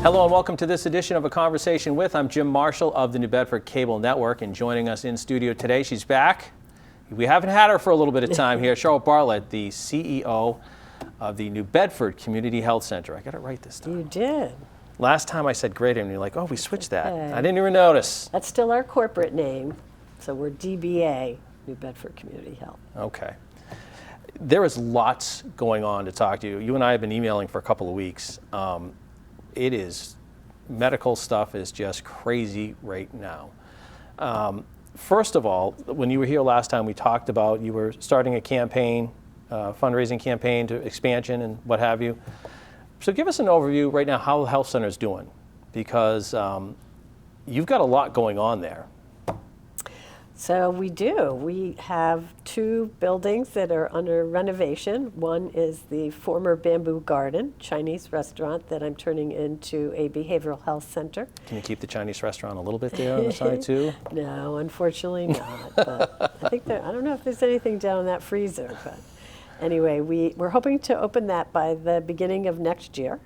Hello and welcome to this edition of A Conversation With. I'm Jim Marshall of the New Bedford Cable Network, and joining us in studio today, she's back. We haven't had her for a little bit of time here. Cheryl Bartlett, the CEO of the New Bedford Community Health Center. I got it right this time. You did. Last time I said great, and you're like, oh, we switched that. I didn't even notice. That's still our corporate name. So we're DBA, New Bedford Community Health. Okay. There is lots going on to talk to you. You and I have been emailing for a couple of weeks. Medical stuff is just crazy right now. First of all, when you were here last time, we talked about you were starting a campaign, fundraising campaign to expansion and what have you. So give us an overview right now how the health center is doing, because you've got a lot going on there. So we do. We have two buildings that are under renovation. One is the former Bamboo Garden Chinese restaurant that I'm turning into a behavioral health center. Can you keep the Chinese restaurant a little bit there on the side too? No, unfortunately not. But I think I don't know if there's anything down in that freezer. But anyway, we're hoping to open that by the beginning of next year.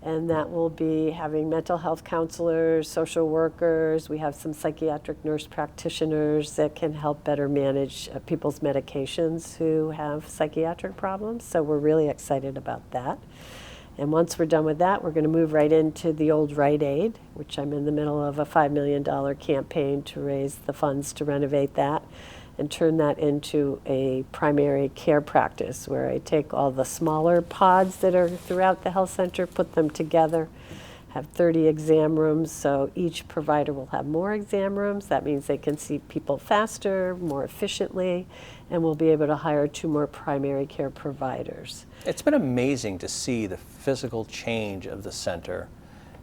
And that will be having mental health counselors, social workers. We have some psychiatric nurse practitioners that can help better manage people's medications who have psychiatric problems. So we're really excited about that. And once we're done with that, we're going to move right into the old Rite Aid, which I'm in the middle of a $5 million campaign to raise the funds to renovate that and turn that into a primary care practice where I take all the smaller pods that are throughout the health center, put them together, have 30 exam rooms, so each provider will have more exam rooms. That means they can see people faster, more efficiently, and we'll be able to hire 2 more primary care providers. It's been amazing to see the physical change of the center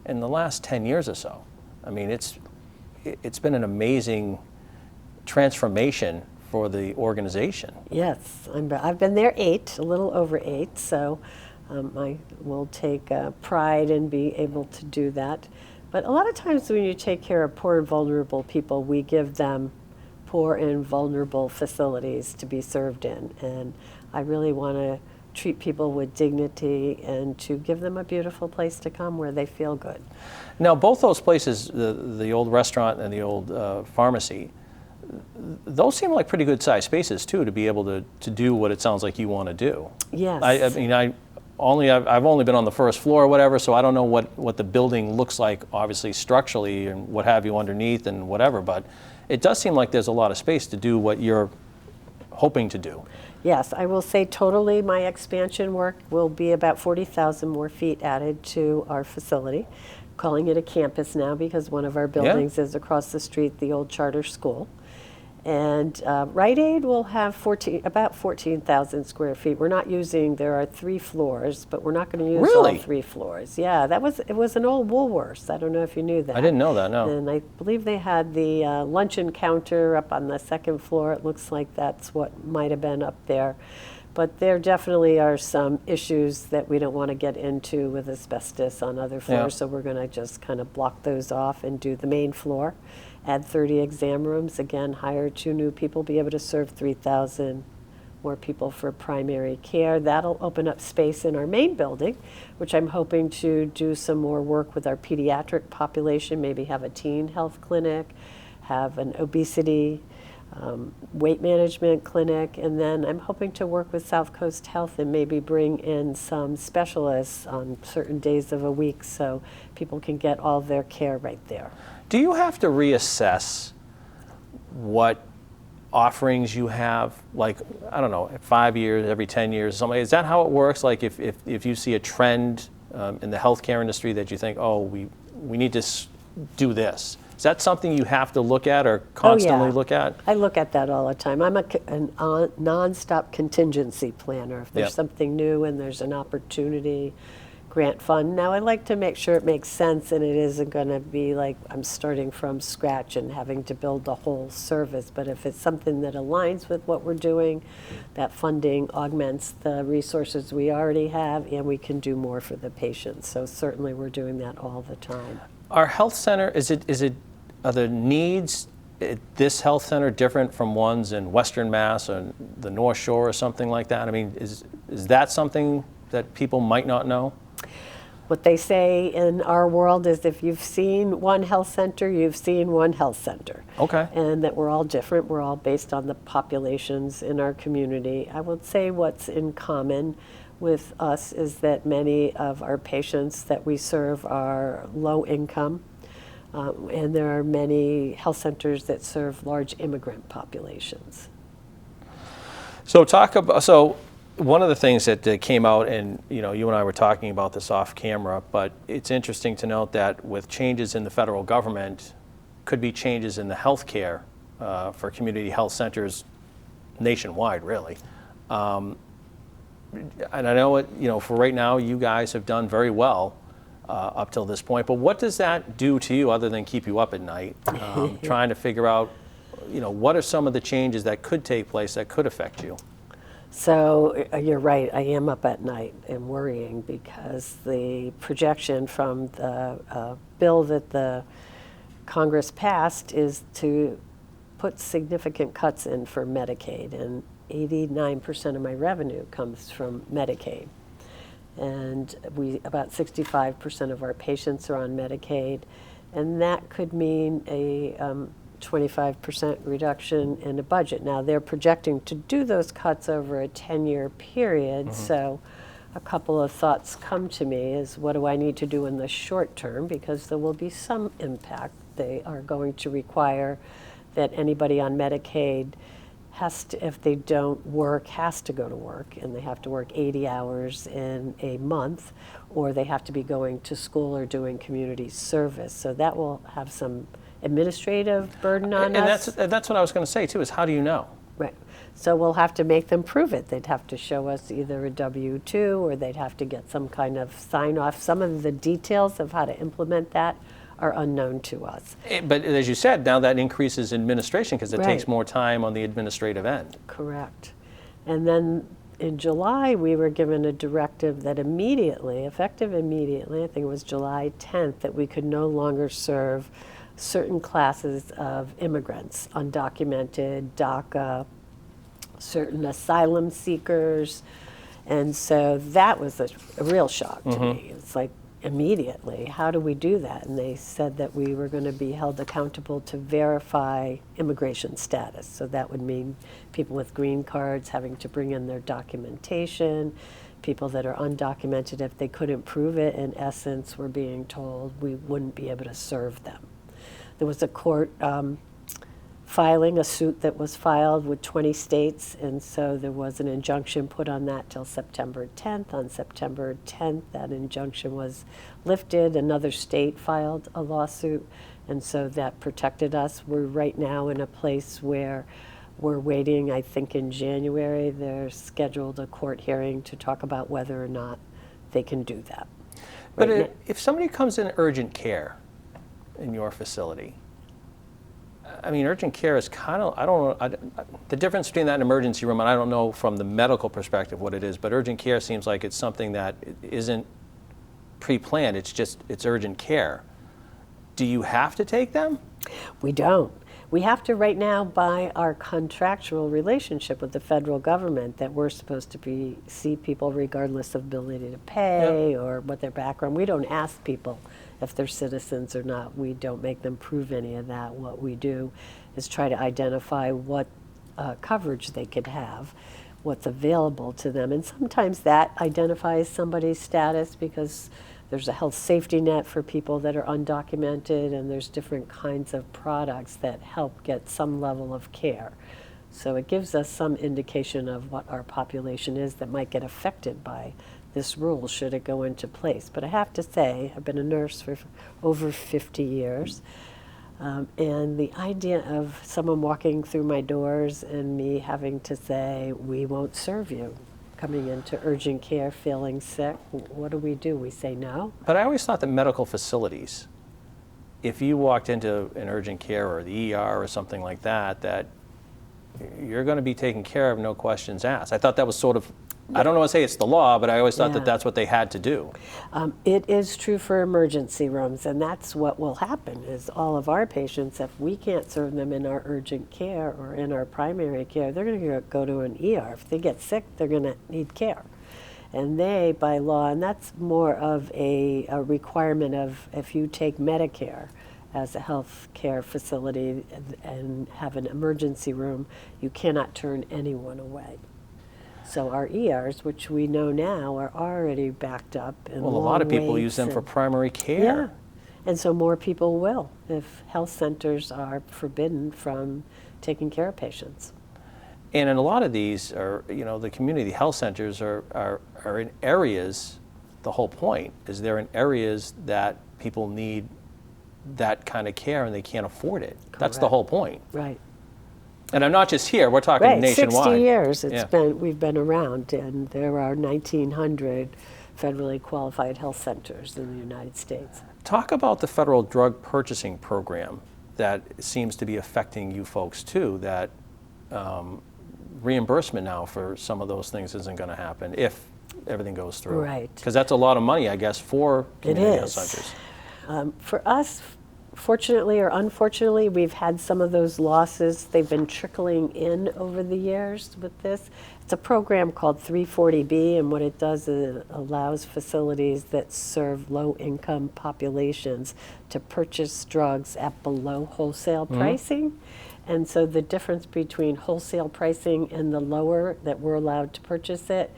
in the last 10 years or so. I mean, it's been an amazing transformation for the organization. Yes, I've been there a little over 8, so I will take pride in being able to do that. But a lot of times when you take care of poor and vulnerable people, we give them poor and vulnerable facilities to be served in. And I really want to treat people with dignity and to give them a beautiful place to come where they feel good. Now, both those places, the old restaurant and the old pharmacy, those seem like pretty good sized spaces too, to be able to do what it sounds like you want to do. Yes. I mean, I've only been on the first floor or whatever, so I don't know what the building looks like, obviously structurally and what have you underneath and whatever, but it does seem like there's a lot of space to do what you're hoping to do. Yes, I will say totally my expansion work will be about 40,000 more feet added to our facility. Calling it a campus now because one of our buildings is across the street, the old charter school. And Rite Aid will have about 14,000 square feet. We're not using, there are 3 floors, but we're not going to use all 3 floors. Yeah, it was an old Woolworths. I don't know if you knew that. I didn't know that, no. And I believe they had the luncheon counter up on the 2nd floor. It looks like that's what might have been up there. But there definitely are some issues that we don't want to get into with asbestos on other floors, so we're going to just kind of block those off and do the main floor. Add 30 exam rooms, again, hire 2 new people, be able to serve 3,000 more people for primary care. That'll open up space in our main building, which I'm hoping to do some more work with our pediatric population, maybe have a teen health clinic, have an obesity weight management clinic, and then I'm hoping to work with South Coast Health and maybe bring in some specialists on certain days of a week so people can get all their care right there. Do you have to reassess what offerings you have, like, I don't know, 5 years, every 10 years, something? Is that how it works? Like if you see a trend in the healthcare industry that you think, oh, we need to do this. Is that something you have to look at or constantly look at? I look at that all the time. I'm a non-stop contingency planner. If there's something new and there's an opportunity, grant fund. Now, I like to make sure it makes sense and it isn't going to be like I'm starting from scratch and having to build the whole service. But if it's something that aligns with what we're doing, that funding augments the resources we already have and we can do more for the patients. So certainly we're doing that all the time. Our health center, are the needs at this health center different from ones in Western Mass or the North Shore or something like that? I mean, is that something that people might not know? What they say in our world is if you've seen one health center, you've seen one health center. Okay. And that we're all different. We're all based on the populations in our community. I would say what's in common with us is that many of our patients that we serve are low income. And there are many health centers that serve large immigrant populations. So one of the things that came out, and you and I were talking about this off camera, but it's interesting to note that with changes in the federal government, could be changes in the healthcare for community health centers nationwide, really. And I know for right now, you guys have done very well up till this point. But what does that do to you, other than keep you up at night, trying to figure out, what are some of the changes that could take place that could affect you? So you're right, I am up at night and worrying because the projection from the bill that the Congress passed is to put significant cuts in for Medicaid, and 89% of my revenue comes from Medicaid. And about 65% of our patients are on Medicaid, and that could mean a 25% reduction in the budget. Now, they're projecting to do those cuts over a 10-year period, so a couple of thoughts come to me is what do I need to do in the short term, because there will be some impact. They are going to require that anybody on Medicaid has to, if they don't work, has to go to work, and they have to work 80 hours in a month, or they have to be going to school or doing community service. So that will have some administrative burden on us. And that's what I was going to say too, is how do you know? Right. So we'll have to make them prove it. They'd have to show us either a W-2 or they'd have to get some kind of sign off. Some of the details of how to implement that are unknown to us. But as you said, now that increases administration because it Right. takes more time on the administrative end. Correct. And then in July, we were given a directive that immediately, effective immediately, I think it was July 10th, that we could no longer serve certain classes of immigrants, undocumented, DACA, certain asylum seekers. And so that was a real shock to me. It's like, immediately, how do we do that? And they said that we were going to be held accountable to verify immigration status. So that would mean people with green cards having to bring in their documentation, people that are undocumented, if they couldn't prove it, in essence, were being told we wouldn't be able to serve them. There was a court filing, a suit that was filed with 20 states, and so there was an injunction put on that till September 10th. On September 10th, that injunction was lifted. Another state filed a lawsuit, and so that protected us. We're right now in a place where we're waiting. I think in January, they're scheduled a court hearing to talk about whether or not they can do that. But if somebody comes in urgent care in your facility, I mean, urgent care is kind of, I don't know, the difference between that and emergency room, and I don't know from the medical perspective what it is, but urgent care seems like it's something that isn't pre-planned, it's urgent care. Do you have to take them? We don't. We have to right now by our contractual relationship with the federal government that we're supposed to see people regardless of ability to pay or what their background. We don't ask people if they're citizens or not. We don't make them prove any of that. What we do is try to identify what coverage they could have, what's available to them. And sometimes that identifies somebody's status because there's a health safety net for people that are undocumented, and there's different kinds of products that help get some level of care. So it gives us some indication of what our population is that might get affected by this rule should it go into place. But I have to say, I've been a nurse for over 50 years, and the idea of someone walking through my doors and me having to say, we won't serve you, coming into urgent care, feeling sick, what do? We say no? But I always thought that medical facilities, if you walked into an urgent care or the ER or something like that, that you're going to be taken care of, no questions asked. I thought that was sort of, I don't want to say it's the law, but I always thought that that's what they had to do. It is true for emergency rooms, and that's what will happen is all of our patients, if we can't serve them in our urgent care or in our primary care, they're going to go to an ER. If they get sick, they're going to need care. And they, by law, and that's more of a requirement of if you take Medicare as a health care facility and have an emergency room, you cannot turn anyone away. So our ERs, which we know now, are already backed up. And Well, a lot of people use them for primary care. Yeah, and so more people will if health centers are forbidden from taking care of patients. And in a lot of these, are, the community health centers are in areas, the whole point is they're in areas that people need that kind of care and they can't afford it. That's the Correct. whole point. Right. And I'm not just here, we're talking Right, nationwide. 60 years Yeah. we've been around, and there are 1,900 federally qualified health centers in the United States. Talk about the federal drug purchasing program that seems to be affecting you folks too, that reimbursement now for some of those things isn't going to happen if everything goes through. Right. Because that's a lot of money, I guess, for community health is. centers. For us, fortunately or unfortunately, we've had some of those losses. They've been trickling in over the years with this. It's a program called 340B, and what it does is it allows facilities that serve low-income populations to purchase drugs at below wholesale pricing. And so the difference between wholesale pricing and the lower that we're allowed to purchase it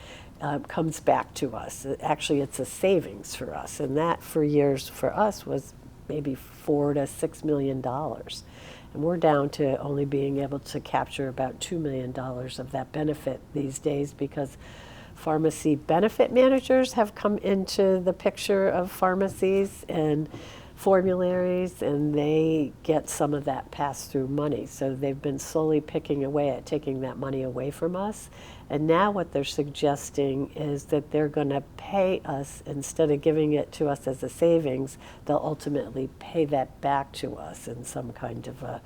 comes back to us. Actually, it's a savings for us, and that for years for us was maybe $4 to $6 million. And we're down to only being able to capture about $2 million of that benefit these days because pharmacy benefit managers have come into the picture of pharmacies and formularies, and they get some of that pass-through money. So they've been slowly picking away at taking that money away from us. And now what they're suggesting is that they're going to pay us, instead of giving it to us as a savings, they'll ultimately pay that back to us in some kind of a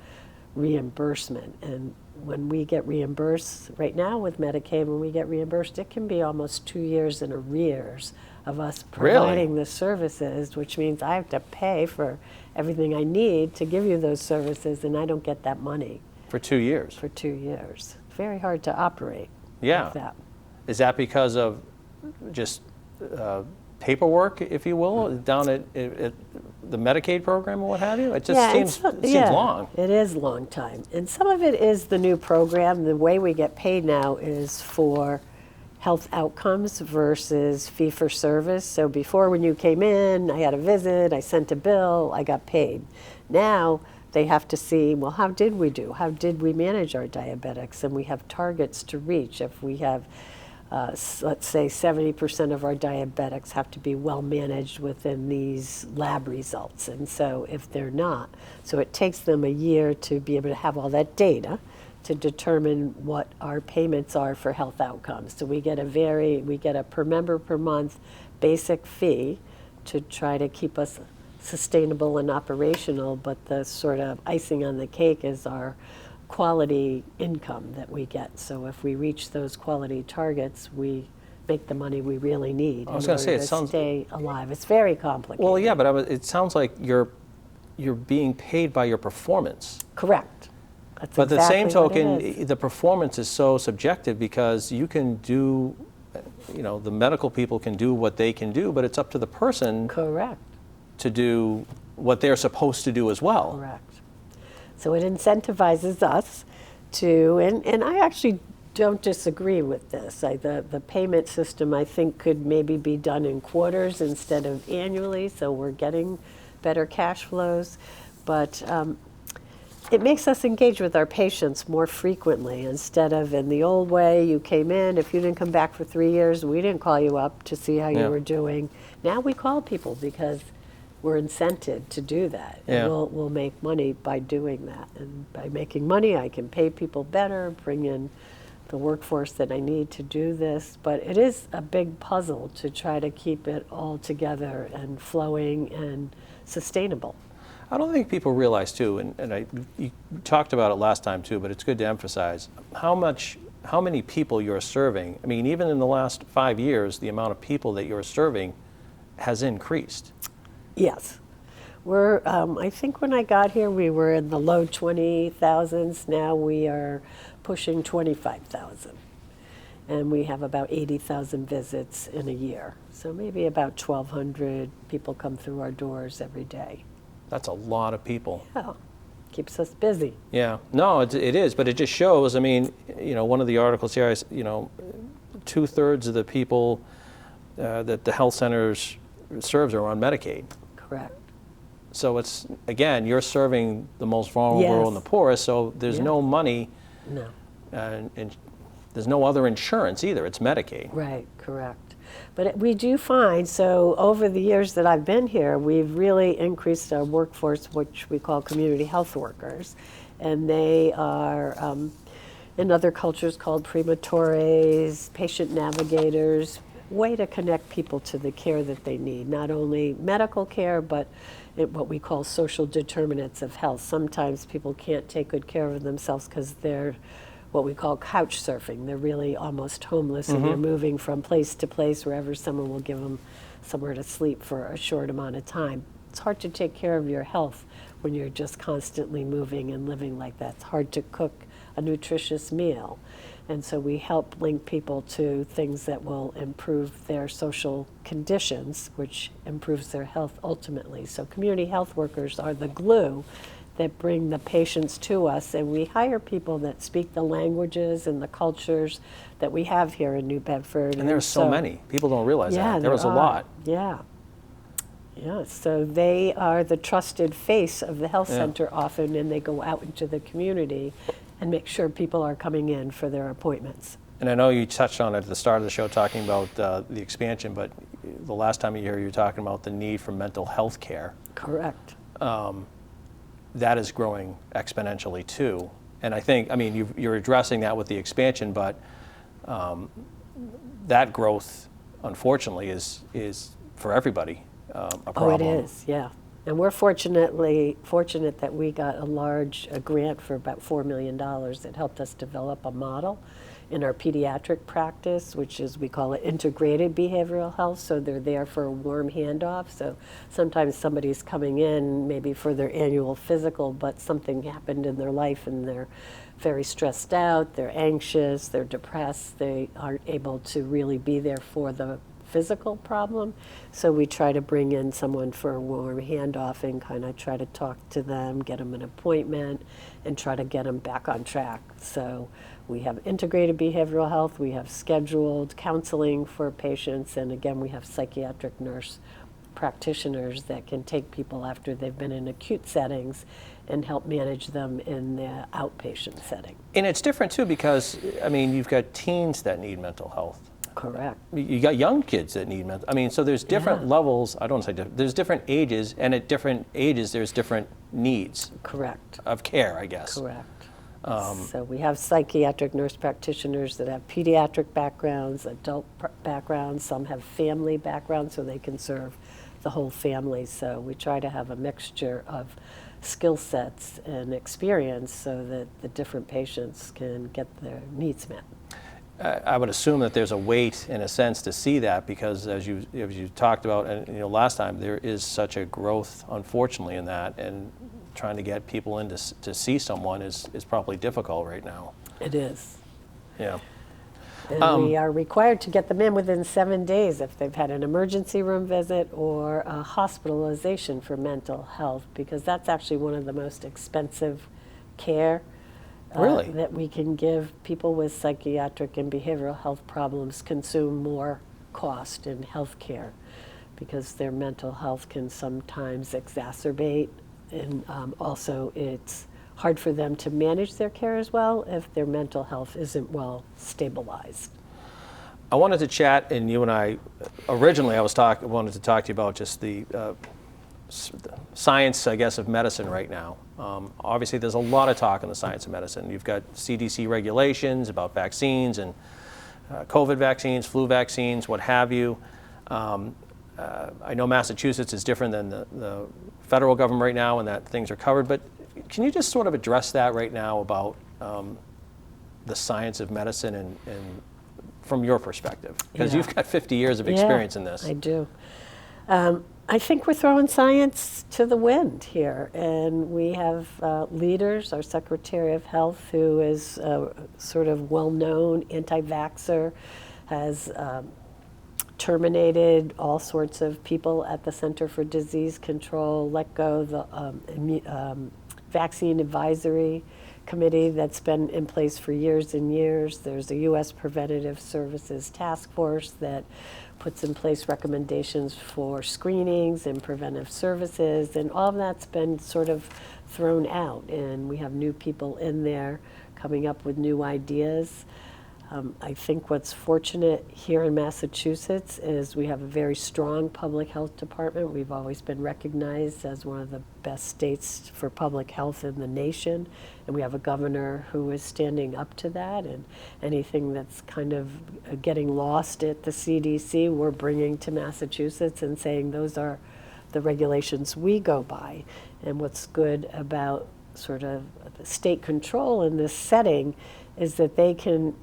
reimbursement. And when we get reimbursed, right now with Medicaid, when we get reimbursed, it can be almost 2 years in arrears of us providing the services, which means I have to pay for everything I need to give you those services, and I don't get that money For 2 years. for 2 years. Very hard to operate Yeah. like that. Is that because of just paperwork, if you will, down at the Medicaid program or what have you? It just seems long. It is a long time. And some of it is the new program. The way we get paid now is for health outcomes versus fee for service. So before, when you came in, I had a visit, I sent a bill, I got paid. Now they have to see, well, how did we do? How did we manage our diabetics? And we have targets to reach. If we have, let's say 70% of our diabetics have to be well managed within these lab results. And so if they're not, so it takes them a year to be able to have all that data to determine what our payments are for health outcomes. So we get a per member per month basic fee to try to keep us sustainable and operational, but the sort of icing on the cake is our quality income that we get. So if we reach those quality targets, we make the money we really need in order to stay alive. It's very complicated. Well, yeah, but it sounds like you're being paid by your performance. Correct. That's But the exactly same what it token, is. the performance is so subjective because you can do, the medical people can do what they can do, but it's up to the person Correct. to do what they're supposed to do as well. Correct. So it incentivizes us to, and I actually don't disagree with this. The payment system, I think, could maybe be done in quarters instead of annually, so we're getting better cash flows. But it makes us engage with our patients more frequently instead of in the old way, you came in, if you didn't come back for 3 years, we didn't call you up to see how you were doing. Now we call people because we're incented to do that. And we'll make money by doing that. And by making money, I can pay people better, bring in the workforce that I need to do this. But it is a big puzzle to try to keep it all together and flowing and sustainable. I don't think people realize too, and you talked about it last time too, but it's good to emphasize how many people you're serving. I mean, even in the last 5 years, the amount of people that you're serving has increased. Yes. We're, I think when I got here, we were in the low 20,000s. Now we are pushing 25,000. and we have about 80,000 visits in a year. So maybe about 1,200 people come through our doors every day. That's a lot of people. Yeah, keeps us busy. Yeah, no, it is, but it just shows. I mean, one of the articles here, 2/3 of the people that the health centers serves are on Medicaid. Correct. So it's, again, you're serving the most vulnerable Yes. and the poorest, so there's no money, No. and there's no other insurance either. It's Medicaid. Right, correct. But we do find, so over the years that I've been here, we've really increased our workforce, which we call community health workers. And they are, in other cultures, called prematores, patient navigators, way to connect people to the care that they need, not only medical care, but what we call social determinants of health. Sometimes people can't take good care of themselves because they're what we call couch surfing. They're really almost homeless, and they're moving from place to place wherever someone will give them somewhere to sleep for a short amount of time. It's hard to take care of your health when you're just constantly moving and living like that. It's hard to cook a nutritious meal. And so we help link people to things that will improve their social conditions, which improves their health ultimately. So community health workers are the glue that bring the patients to us, and we hire people that speak the languages and the cultures that we have here in New Bedford. And there's so many. People don't realize that. There was a are. lot. Yeah. Yeah, so they are the trusted face of the health center often, and they go out into the community and make sure people are coming in for their appointments. And I know you touched on it at the start of the show talking about the expansion, but the last time you were here, you were talking about the need for mental health care. Correct. That is growing exponentially too. And I think, you're addressing that with the expansion, but that growth, unfortunately, is for everybody a problem. Oh, it is, yeah. And we're fortunate that we got a grant for about $4 million that helped us develop a model in our pediatric practice, which is, we call it integrated behavioral health. So they're there for a warm handoff. So sometimes somebody's coming in maybe for their annual physical, but something happened in their life and they're very stressed out, they're anxious, they're depressed, they aren't able to really be there for the physical problem. So we try to bring in someone for a warm handoff and kind of try to talk to them, get them an appointment, and try to get them back on track. So we have integrated behavioral health, we have scheduled counseling for patients, and again, we have psychiatric nurse practitioners that can take people after they've been in acute settings and help manage them in the outpatient setting. And it's different too because, you've got teens that need mental health. Correct. You got young kids that need mental. So there's different levels. I don't want to say different. There's different ages, and at different ages, there's different needs. Correct. Of care, I guess. Correct. So we have psychiatric nurse practitioners that have pediatric backgrounds, adult backgrounds. Some have family backgrounds, so they can serve the whole family. So we try to have a mixture of skill sets and experience so that the different patients can get their needs met. I would assume that there's a weight, in a sense, to see that because, as you talked about, and last time, there is such a growth, unfortunately, in that, and trying to get people in to see someone is probably difficult right now. It is. Yeah. And we are required to get them in within 7 days if they've had an emergency room visit or a hospitalization for mental health, because that's actually one of the most expensive care Really? that we can give people with psychiatric and behavioral health problems. Consume more cost in health care because their mental health can sometimes exacerbate, and also it's hard for them to manage their care as well if their mental health isn't well stabilized. I wanted to chat, and you and I, originally wanted to talk to you about just the science, I guess, of medicine right now. Obviously, there's a lot of talk in the science of medicine. You've got CDC regulations about vaccines and COVID vaccines, flu vaccines, what have you. I know Massachusetts is different than the federal government right now and that things are covered, but can you just sort of address that right now about the science of medicine and from your perspective? Because you've got 50 years of experience in this. I do. I think we're throwing science to the wind here, and we have leaders. Our Secretary of Health, who is sort of well-known anti-vaxxer, has terminated all sorts of people at the Center for Disease Control, let go the Vaccine Advisory Committee that's been in place for years and years. There's a U.S. Preventative Services Task Force that puts in place recommendations for screenings and preventive services, and all of that's been sort of thrown out, and we have new people in there coming up with new ideas. I think what's fortunate here in Massachusetts is we have a very strong public health department. We've always been recognized as one of the best states for public health in the nation, and we have a governor who is standing up to that, and anything that's kind of getting lost at the CDC, we're bringing to Massachusetts and saying those are the regulations we go by. And what's good about sort of state control in this setting is that they can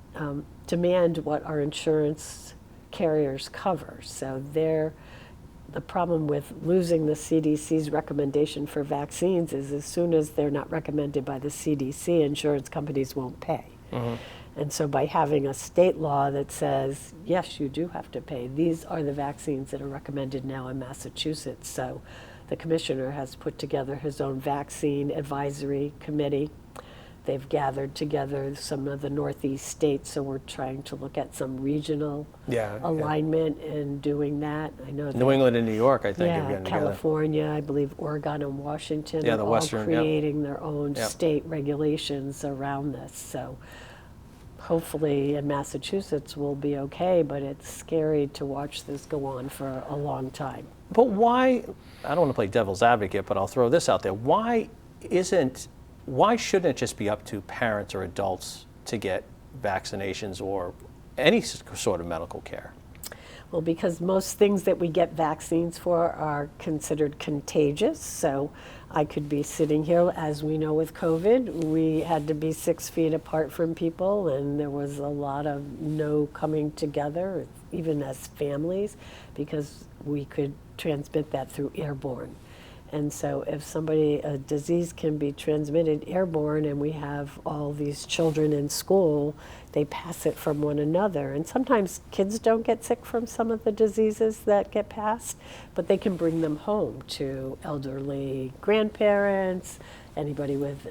demand what our insurance carriers cover. So the problem with losing the CDC's recommendation for vaccines is as soon as they're not recommended by the CDC, insurance companies won't pay. Mm-hmm. And so by having a state law that says, yes, you do have to pay, these are the vaccines that are recommended now in Massachusetts. So the commissioner has put together his own vaccine advisory committee. They've gathered together some of the Northeast states, so we're trying to look at some regional alignment in doing that. I know New England and New York, I think, are getting California, I believe Oregon and Washington are all creating their own state regulations around this. So hopefully in Massachusetts we'll be okay, but it's scary to watch this go on for a long time. But why, I don't want to play devil's advocate, but I'll throw this out there. Why shouldn't it just be up to parents or adults to get vaccinations or any sort of medical care? Well, because most things that we get vaccines for are considered contagious. So I could be sitting here, as we know with COVID, we had to be 6 feet apart from people, and there was a lot of no coming together, even as families, because we could transmit that through airborne. And so if a disease can be transmitted airborne, and we have all these children in school, they pass it from one another. And sometimes kids don't get sick from some of the diseases that get passed, but they can bring them home to elderly grandparents, anybody with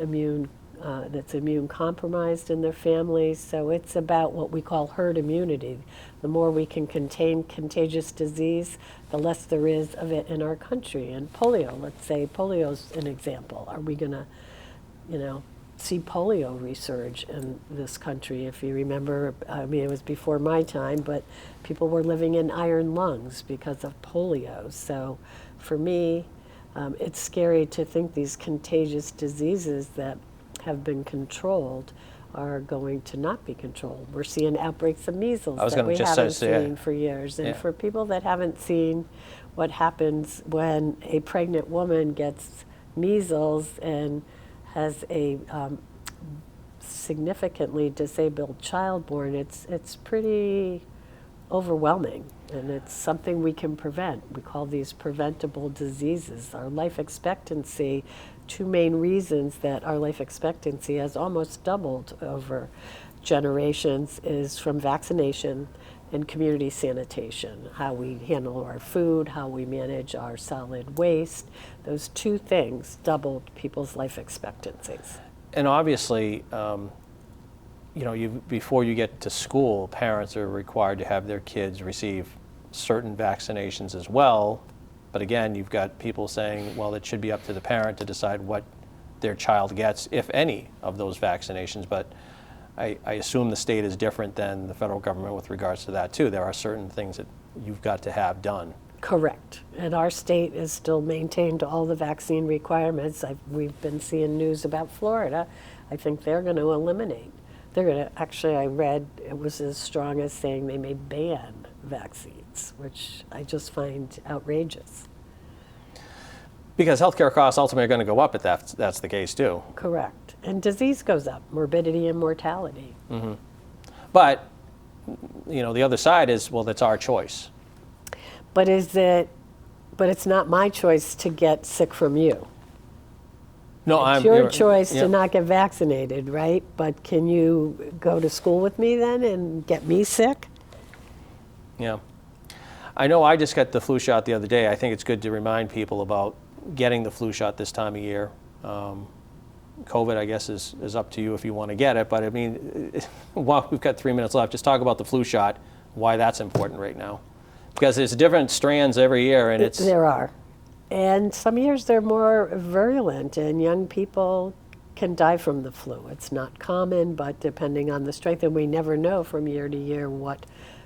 that's immune compromised in their families. So it's about what we call herd immunity. The more we can contain contagious disease, the less there is of it in our country. And polio, let's say polio's an example. Are we gonna, see polio resurge in this country? If you remember, I mean, it was before my time, but people were living in iron lungs because of polio. So for me, it's scary to think these contagious diseases that have been controlled are going to not be controlled. We're seeing outbreaks of measles that we haven't seen for years. And for people that haven't seen what happens when a pregnant woman gets measles and has a significantly disabled child born, it's pretty overwhelming, and it's something we can prevent. We call these preventable diseases. Our life expectancy, two main reasons that our life expectancy has almost doubled over generations is from vaccination and community sanitation, how we handle our food, how we manage our solid waste. Those two things doubled people's life expectancies. And obviously, before you get to school, parents are required to have their kids receive certain vaccinations as well. But again, you've got people saying, well, it should be up to the parent to decide what their child gets, if any, of those vaccinations. But I assume the state is different than the federal government with regards to that, too. There are certain things that you've got to have done. Correct. And our state is still maintained all the vaccine requirements. We've been seeing news about Florida. I think they're going to eliminate. They're going to, actually, I read it was as strong as saying they may ban vaccines, which I just find outrageous. Because healthcare costs ultimately are going to go up if that's the case, too. Correct. And disease goes up, morbidity and mortality. Mm-hmm. But, the other side is, well, that's our choice. But is it But it's not my choice to get sick from you. No, It's your you're- choice yeah. to not get vaccinated, right? But can you go to school with me then and get me sick? Yeah. I know I just got the flu shot the other day. I think it's good to remind people about getting the flu shot this time of year. COVID, I guess, is up to you if you want to get it. But I mean, while we've got 3 minutes left, just talk about the flu shot, why that's important right now. Because there's different strands every year, and it's... There are. And some years they're more virulent, and young people can die from the flu. It's not common, but depending on the strength, and we never know from year to year what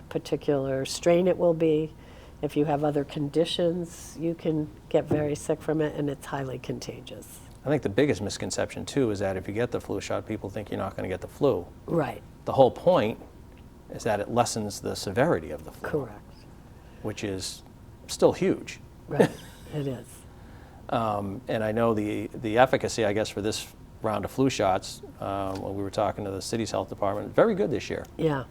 particular strain it will be. If you have other conditions, you can get very sick from it, and it's highly contagious. I think the biggest misconception, too, is that if you get the flu shot, people think you're not going to get the flu. Right. The whole point is that it lessens the severity of the flu, Correct. which is still huge. Right. It is. And I know the efficacy, I guess, for this round of flu shots, when we were talking to the city's health department, very good this year. Yeah.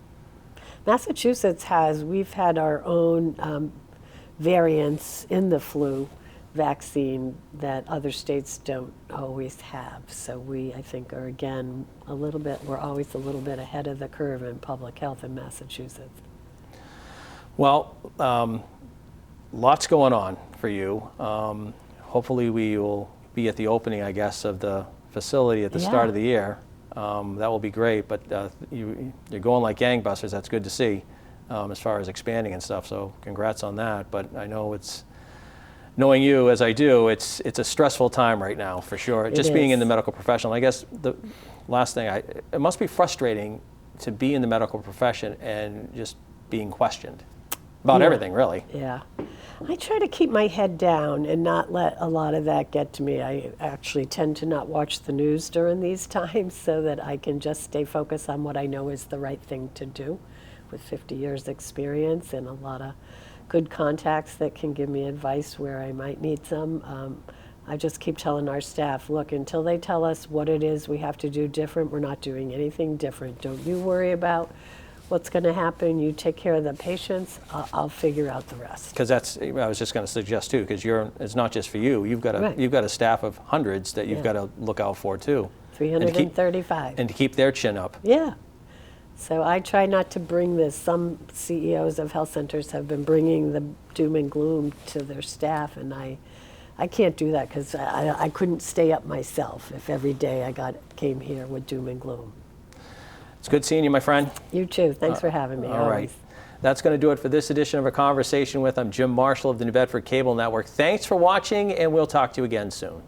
Massachusetts we've had our own variants in the flu vaccine that other states don't always have. So we, I think, are again we're always a little bit ahead of the curve in public health in Massachusetts. Well, lots going on for you. Hopefully we will be at the opening, I guess, of the facility at the start of the year. That will be great, but you're going like gangbusters. That's good to see as far as expanding and stuff, so congrats on that. But I know knowing you as I do, it's a stressful time right now, for sure. Just being in the medical profession. I guess the last thing, it must be frustrating to be in the medical profession and just being questioned about everything, really. Yeah. I try to keep my head down and not let a lot of that get to me. I actually tend to not watch the news during these times so that I can just stay focused on what I know is the right thing to do with 50 years experience and a lot of good contacts that can give me advice where I might need some. I just keep telling our staff, look, until they tell us what it is we have to do different, we're not doing anything different. Don't you worry about what's going to happen. You take care of the patients. I'll figure out the rest. Because I was just going to suggest too, because it's not just for you. You've got a staff of hundreds that you've got to look out for too. 335. And to keep their chin up. Yeah. So I try not to bring this. Some CEOs of health centers have been bringing the doom and gloom to their staff, and I can't do that because I couldn't stay up myself if every day I came here with doom and gloom. It's good seeing you, my friend. You too. Thanks for having me. All right. That's going to do it for this edition of A Conversation With. I'm Jim Marshall of the New Bedford Cable Network. Thanks for watching, and we'll talk to you again soon.